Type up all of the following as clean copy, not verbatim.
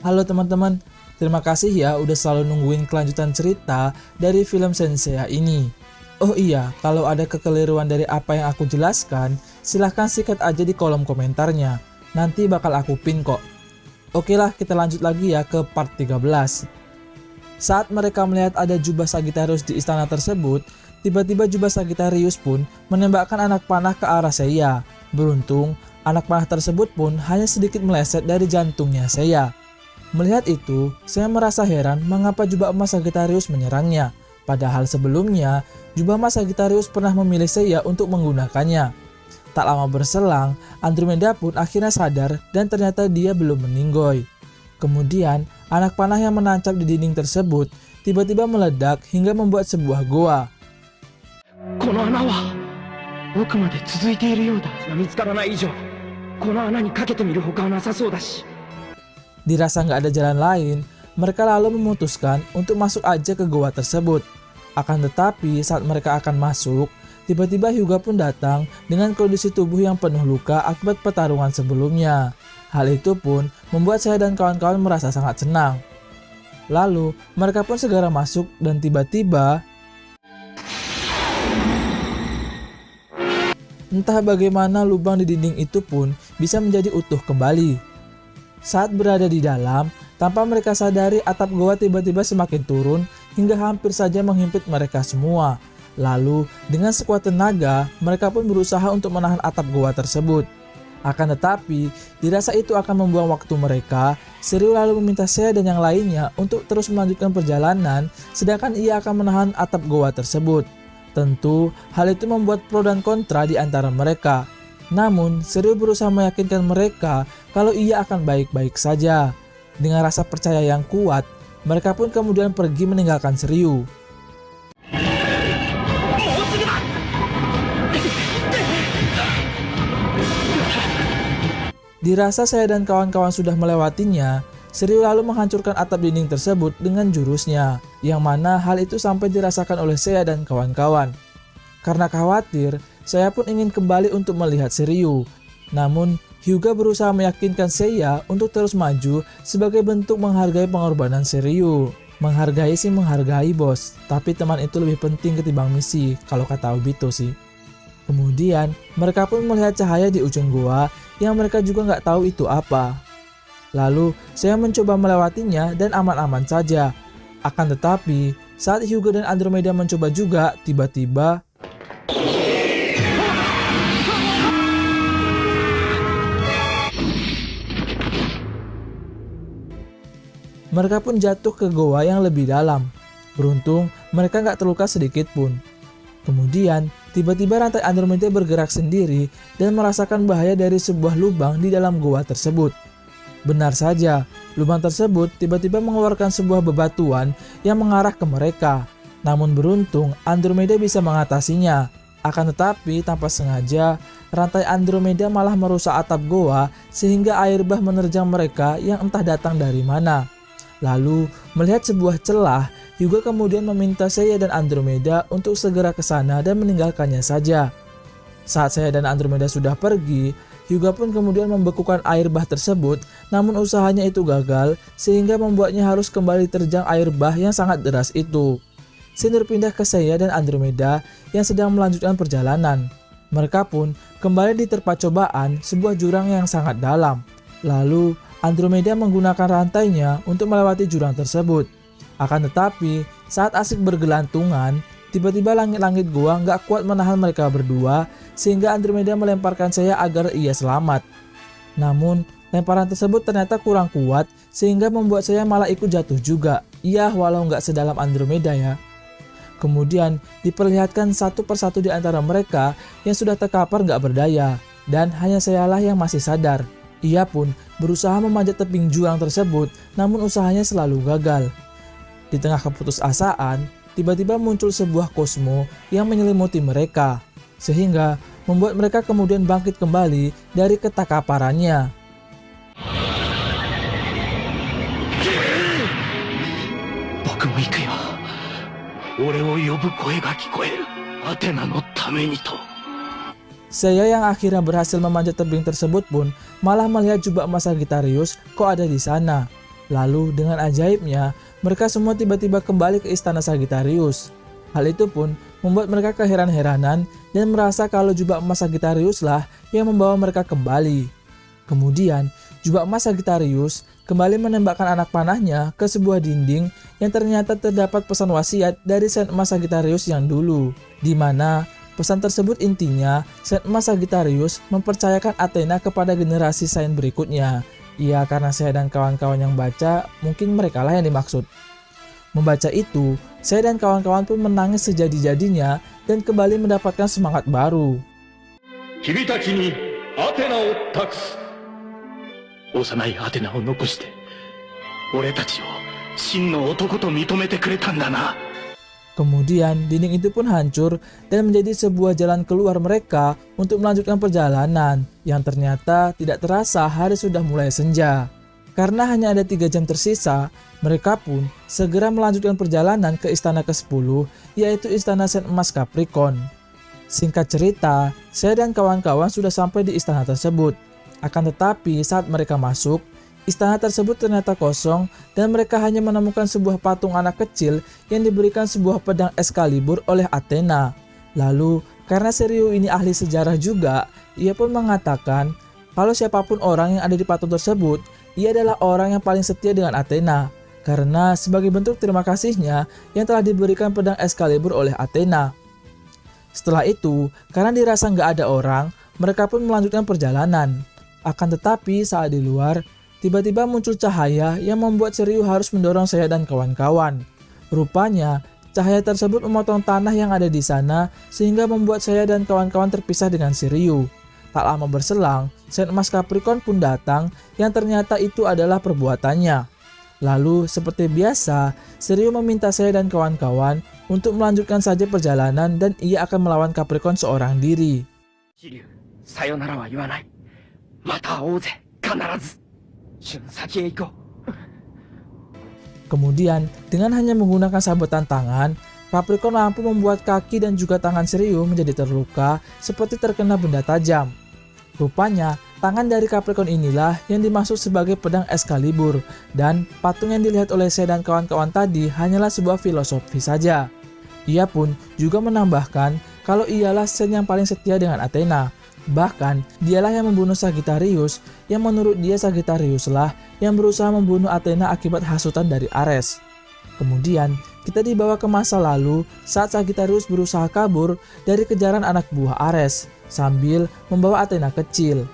Halo teman-teman, terima kasih ya udah selalu nungguin kelanjutan cerita dari film Senseiya ini. Oh iya, kalau ada kekeliruan dari apa yang aku jelaskan, silahkan sikat aja di kolom komentarnya. Nanti bakal aku pin kok. Oke lah, kita lanjut lagi ya ke part 13. Saat mereka melihat ada jubah Sagittarius di istana tersebut, tiba-tiba jubah Sagittarius pun menembakkan anak panah ke arah Seiya. Beruntung, anak panah tersebut pun hanya sedikit meleset dari jantungnya Seiya. Melihat itu, saya merasa heran mengapa jubah emas Sagittarius menyerangnya. Padahal sebelumnya, jubah emas Sagittarius pernah memilih Seiya untuk menggunakannya. Tak lama berselang, Andromeda pun akhirnya sadar dan ternyata dia belum meninggoy. Kemudian, anak panah yang menancap di dinding tersebut tiba-tiba meledak hingga membuat sebuah goa. Dirasa nggak ada jalan lain, mereka lalu memutuskan untuk masuk aja ke goa tersebut. Akan tetapi saat mereka akan masuk, tiba-tiba Hyuga pun datang dengan kondisi tubuh yang penuh luka akibat pertarungan sebelumnya. Hal itu pun membuat saya dan kawan-kawan merasa sangat senang. Lalu mereka pun segera masuk dan tiba-tiba entah bagaimana lubang di dinding itu pun bisa menjadi utuh kembali. Saat berada di dalam, tanpa mereka sadari atap goa tiba-tiba semakin turun hingga hampir saja menghimpit mereka semua. Lalu, dengan sekuat tenaga, mereka pun berusaha untuk menahan atap goa tersebut. Akan tetapi, dirasa itu akan membuang waktu mereka, Shiryu lalu meminta Seiya dan yang lainnya untuk terus melanjutkan perjalanan, sedangkan ia akan menahan atap goa tersebut. Tentu, hal itu membuat pro dan kontra di antara mereka. Namun, Shiryu berusaha meyakinkan mereka kalau ia akan baik-baik saja. Dengan rasa percaya yang kuat, mereka pun kemudian pergi meninggalkan Shiryu. Dirasa saya dan kawan-kawan sudah melewatinya, Shiryu lalu menghancurkan atap dinding tersebut dengan jurusnya, yang mana hal itu sampai dirasakan oleh Seiya dan kawan-kawan. Karena khawatir, saya pun ingin kembali untuk melihat Shiryu. Namun, Hyuga berusaha meyakinkan Seiya untuk terus maju sebagai bentuk menghargai pengorbanan Shiryu. Menghargai sih menghargai bos, tapi teman itu lebih penting ketimbang misi, kalau kata Obito sih. Kemudian, mereka pun melihat cahaya di ujung goa yang mereka juga nggak tahu itu apa. Lalu, saya mencoba melewatinya dan aman-aman saja. Akan tetapi, saat Hyuga dan Andromeda mencoba juga, tiba-tiba mereka pun jatuh ke goa yang lebih dalam. Beruntung, mereka nggak terluka sedikit pun. Kemudian, tiba-tiba rantai Andromeda bergerak sendiri dan merasakan bahaya dari sebuah lubang di dalam goa tersebut. Benar saja, lubang tersebut tiba-tiba mengeluarkan sebuah bebatuan yang mengarah ke mereka. Namun beruntung, Andromeda bisa mengatasinya. Akan tetapi, tanpa sengaja, rantai Andromeda malah merusak atap goa sehingga air bah menerjang mereka yang entah datang dari mana. Lalu, melihat sebuah celah, Hyuga kemudian meminta Seiya dan Andromeda untuk segera ke sana dan meninggalkannya saja. Saat Seiya dan Andromeda sudah pergi, Hyuga pun kemudian membekukan air bah tersebut, namun usahanya itu gagal sehingga membuatnya harus kembali terjang air bah yang sangat deras itu. Scene berpindah ke Seiya dan Andromeda yang sedang melanjutkan perjalanan. Mereka pun kembali diterpa cobaan sebuah jurang yang sangat dalam. Lalu, Andromeda menggunakan rantainya untuk melewati jurang tersebut. Akan tetapi, saat asik bergelantungan, tiba-tiba langit-langit goa nggak kuat menahan mereka berdua, sehingga Andromeda melemparkan Seiya agar ia selamat. Namun, lemparan tersebut ternyata kurang kuat, sehingga membuat Seiya malah ikut jatuh juga. Iya, walau nggak sedalam Andromeda ya. Kemudian, diperlihatkan satu persatu di antara mereka yang sudah terkapar nggak berdaya, dan hanya Seiyalah yang masih sadar. Ia pun berusaha memanjat tebing jurang tersebut, namun usahanya selalu gagal. Di tengah keputusasaan, tiba-tiba muncul sebuah kosmo yang menyelimuti mereka, sehingga membuat mereka kemudian bangkit kembali dari ketakaparannya. Seiya yang akhirnya berhasil memanjat tebing tersebut pun malah melihat jubah emas Sagittarius kok ada di sana. Lalu dengan ajaibnya, mereka semua tiba-tiba kembali ke istana Sagittarius. Hal itu pun membuat mereka keheran-heranan dan merasa kalau jubah emas Sagittarius lah yang membawa mereka kembali. Kemudian, jubah emas Sagittarius kembali menembakkan anak panahnya ke sebuah dinding yang ternyata terdapat pesan wasiat dari Saint Emas Sagittarius yang dulu, di mana pesan tersebut intinya Saint Emas Sagittarius mempercayakan Athena kepada generasi Saint berikutnya. Ya, karena saya dan kawan-kawan yang baca, mungkin mereka lah yang dimaksud. Membaca itu, saya dan kawan-kawan pun menangis sejadi-jadinya dan kembali mendapatkan semangat baru. Kibitachi ni Athena o takusu. Osanai Athena o nokoshite, oretachi o shin no otoko to mitomete kuretan da na. Kemudian dinding itu pun hancur dan menjadi sebuah jalan keluar mereka untuk melanjutkan perjalanan yang ternyata tidak terasa hari sudah mulai senja. Karena hanya ada 3 jam tersisa, mereka pun segera melanjutkan perjalanan ke istana ke-10, yaitu istana Saint Emas Capricorn. Singkat cerita, saya dan kawan-kawan sudah sampai di istana tersebut. Akan tetapi saat mereka masuk, istana tersebut ternyata kosong dan mereka hanya menemukan sebuah patung anak kecil yang diberikan sebuah pedang Excalibur oleh Athena. Lalu, karena Shiryu ini ahli sejarah juga, ia pun mengatakan kalau siapapun orang yang ada di patung tersebut, ia adalah orang yang paling setia dengan Athena. Karena sebagai bentuk terima kasihnya yang telah diberikan pedang Excalibur oleh Athena. Setelah itu, karena dirasa nggak ada orang, mereka pun melanjutkan perjalanan. Akan tetapi saat di luar, tiba-tiba muncul cahaya yang membuat Shiryu harus mendorong saya dan kawan-kawan. Rupanya, cahaya tersebut memotong tanah yang ada di sana sehingga membuat saya dan kawan-kawan terpisah dengan Shiryu. Tak lama berselang, Saint Emas Capricorn pun datang yang ternyata itu adalah perbuatannya. Lalu, seperti biasa, Shiryu meminta saya dan kawan-kawan untuk melanjutkan saja perjalanan dan ia akan melawan Capricorn seorang diri. Shiryu, sayonara wa iwanai. Mata ouze, kanarazu. Kemudian, dengan hanya menggunakan sabetan tangan, Capricorn mampu membuat kaki dan juga tangan Shiryu menjadi terluka seperti terkena benda tajam. Rupanya, tangan dari Capricorn inilah yang dimaksud sebagai pedang Excalibur, dan patung yang dilihat oleh saya dan kawan-kawan tadi hanyalah sebuah filosofi saja. Ia pun juga menambahkan kalau ialah Saint yang paling setia dengan Athena. Bahkan, dialah yang membunuh Sagittarius, yang menurut dia Sagittarius lah yang berusaha membunuh Athena akibat hasutan dari Ares. Kemudian, kita dibawa ke masa lalu saat Sagittarius berusaha kabur dari kejaran anak buah Ares, sambil membawa Athena kecil.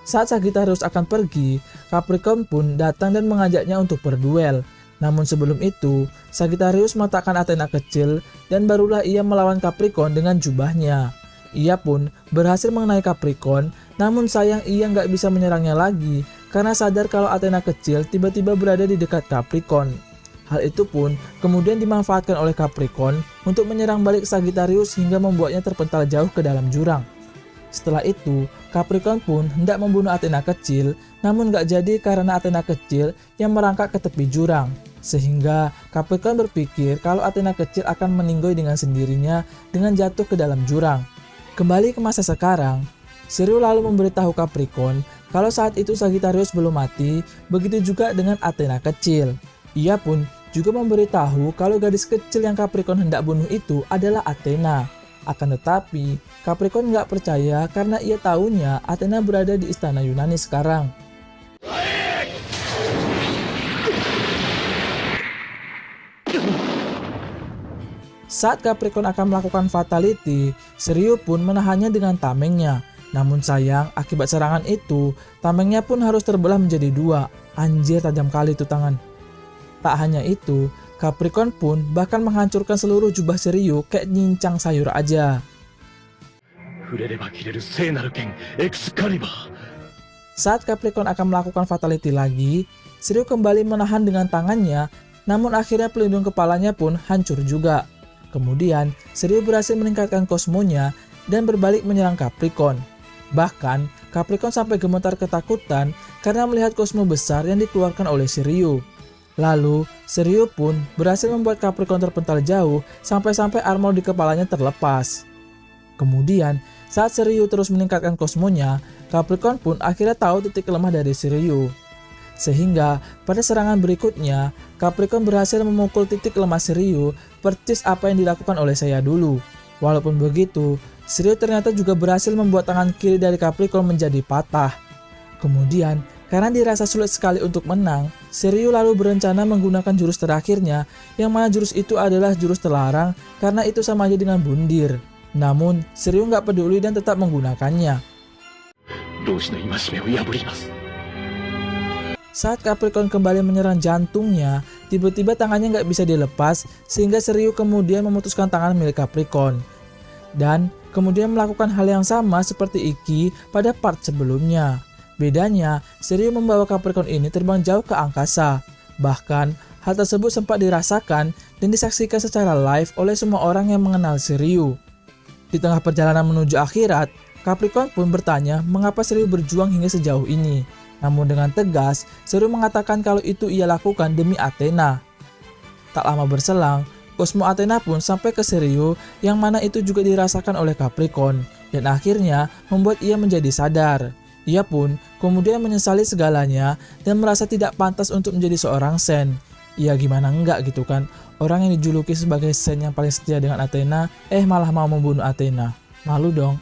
Saat Sagittarius akan pergi, Capricorn pun datang dan mengajaknya untuk berduel. Namun sebelum itu, Sagittarius meletakkan Athena kecil dan barulah ia melawan Capricorn dengan jubahnya. Ia pun berhasil mengenai Capricorn, namun sayang ia nggak bisa menyerangnya lagi karena sadar kalau Athena kecil tiba-tiba berada di dekat Capricorn. Hal itu pun kemudian dimanfaatkan oleh Capricorn untuk menyerang balik Sagittarius hingga membuatnya terpental jauh ke dalam jurang. Setelah itu, Capricorn pun hendak membunuh Athena kecil, namun gak jadi karena Athena kecil yang merangkak ke tepi jurang. Sehingga Capricorn berpikir kalau Athena kecil akan meninggoy dengan sendirinya dengan jatuh ke dalam jurang. Kembali ke masa sekarang, Shiryu lalu memberitahu Capricorn kalau saat itu Sagittarius belum mati, begitu juga dengan Athena kecil. Ia pun juga memberitahu kalau gadis kecil yang Capricorn hendak bunuh itu adalah Athena. Akan tetapi, Capricorn nggak percaya karena ia tahunya Athena berada di istana Yunani sekarang. Saat Capricorn akan melakukan fatality, Shiryu pun menahannya dengan tamengnya. Namun sayang, akibat serangan itu, tamengnya pun harus terbelah menjadi 2. Anjir, tajam kali itu tangan. Tak hanya itu, Capricorn pun bahkan menghancurkan seluruh jubah Shiryu kayak nyincang sayur aja. Saat Capricorn akan melakukan fatality lagi, Shiryu kembali menahan dengan tangannya, namun akhirnya pelindung kepalanya pun hancur juga. Kemudian, Shiryu berhasil meningkatkan kosmonya dan berbalik menyerang Capricorn. Bahkan, Capricorn sampai gemetar ketakutan karena melihat kosmo besar yang dikeluarkan oleh Shiryu. Lalu, Shiryu pun berhasil membuat Capricorn terpental jauh sampai-sampai armor di kepalanya terlepas. Kemudian, saat Shiryu terus meningkatkan kosmonya, Capricorn pun akhirnya tahu titik lemah dari Shiryu. Sehingga pada serangan berikutnya, Capricorn berhasil memukul titik lemah Shiryu persis apa yang dilakukan oleh saya dulu. Walaupun begitu, Shiryu ternyata juga berhasil membuat tangan kiri dari Capricorn menjadi patah. Kemudian, karena dirasa sulit sekali untuk menang, Shiryu lalu berencana menggunakan jurus terakhirnya, yang mana jurus itu adalah jurus terlarang karena itu sama aja dengan bundir. Namun, Shiryu nggak peduli dan tetap menggunakannya. Saat Capricorn kembali menyerang jantungnya, tiba-tiba tangannya nggak bisa dilepas sehingga Shiryu kemudian memutuskan tangan milik Capricorn. Dan kemudian melakukan hal yang sama seperti Ikki pada part sebelumnya. Bedanya, Shiryu membawa Capricorn ini terbang jauh ke angkasa. Bahkan, hal tersebut sempat dirasakan dan disaksikan secara live oleh semua orang yang mengenal Shiryu. Di tengah perjalanan menuju akhirat, Capricorn pun bertanya mengapa Shiryu berjuang hingga sejauh ini. Namun dengan tegas, Shiryu mengatakan kalau itu ia lakukan demi Athena. Tak lama berselang, kosmo Athena pun sampai ke Shiryu yang mana itu juga dirasakan oleh Capricorn dan akhirnya membuat ia menjadi sadar. Ia pun kemudian menyesali segalanya dan merasa tidak pantas untuk menjadi seorang Sen. Ia gimana enggak gitu kan, orang yang dijuluki sebagai Sen yang paling setia dengan Athena, malah mau membunuh Athena. Malu dong.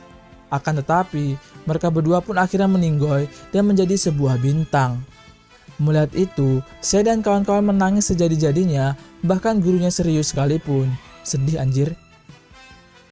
Akan tetapi, mereka berdua pun akhirnya meninggoy dan menjadi sebuah bintang. Melihat itu, saya dan kawan-kawan menangis sejadi-jadinya, bahkan gurunya serius sekalipun. Sedih anjir.